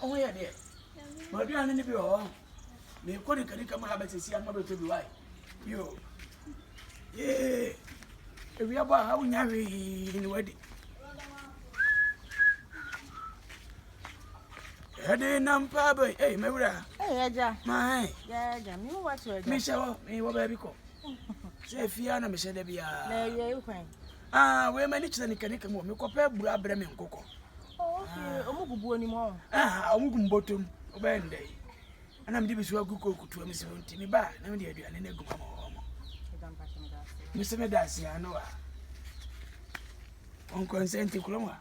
oh yeah there. But you are in the bio. Me couldn't come have to see another to be why. You. Yeah. If we are about how we marry in the wedding. Heading Nampa, hey, Mabra. Hey, Eja. My. Yeah, Jam, you watch your Michelle, me what baby call. Say, Fiana, Michelle Debia. There you can. Where my little can come home. You compare Brabram and Coco. Oh, okay. Omugu anymore. I'm bottom, obey day. And I'm deep to a good cook to a Miss Timmy Bar, and the idea and go home. Mr. Medassi, I know. On consent to Coloma.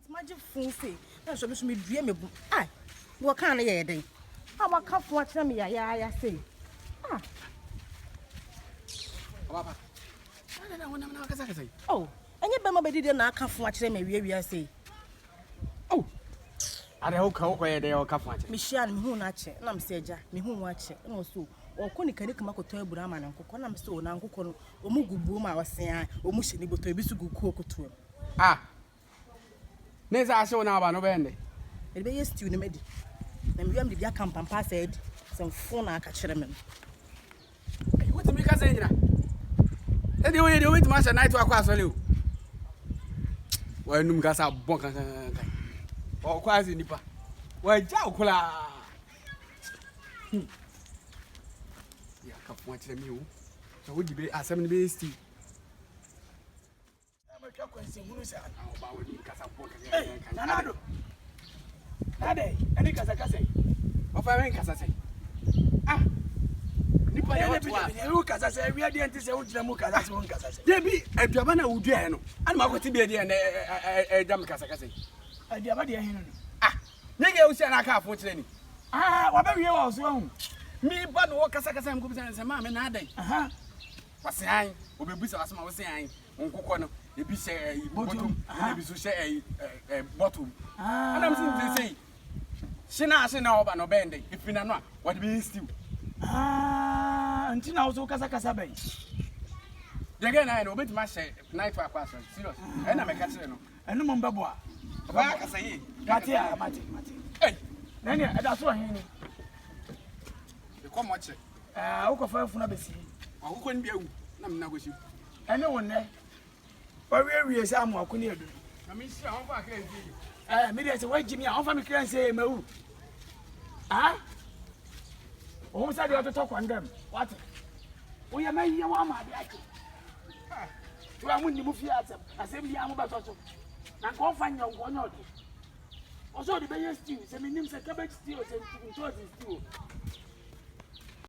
Imagine Funcy. That's what me dream. Ah, what kind of day? How about cup watching me? I say. Ah, Papa. I don't know when I'm not say. oh, and you better did not come watching me. We say. Oh, I don't know where they all come from. Michelle, me who not check. I'm saying, me who watch it. No, so. Or couldn't carry come to a Brahman and cook on them so now cook on Omugu boom. I was saying, O Mushini, but to be so good cook to him. Ah, Neza, I saw now, no bend. It be a stew, medi. Then we am the camp and pass it. Some phone I catch them. What to make us say? Anyway, you wait much a night to acquire you. Well, Numgasa Bonka or quasi nipper. Why, Jacula? Yeah, come watching you. So would you be as 7 days tea? Nanado. Nade, any Casacase. Of I mean Casase. Ah, Nipa, you Casase, we are the anti-Samuka, that's one Casase. There be a Javana Udiano, and Marcotti and a damn Casacase. A Javadia. Ah, Nigga was an account for training. Ah, whatever you was wrong. Me, but what Casacasam goes and Sam and Nade. Aha. What's I will be busy as I was saying, Uncle Cono. The be say bottom, and the say a bottom. And I'm saying to say, she now say now about no bending. If you know what be still. Ah, until now, so Casacasa Bay. Again, I know bit my say, night for a person, serious. And I'm a casino. And no Mumbaboa. I say, Katia, Mati. Hey, then that's what he knew. You come watch it. I'll go for Funabesi. Who couldn't be I'm with you. I know one there. But we are some more could do. I mean, maybe I say, why Jimmy, how family can say, Moo? Ah? Who said you have to talk on them? What? We are making your mama. You are winning the movie at assembly. I'm about to. Now go find your one or two. Also, the biggest stew, sending him a cabbage stew, and towards the stew.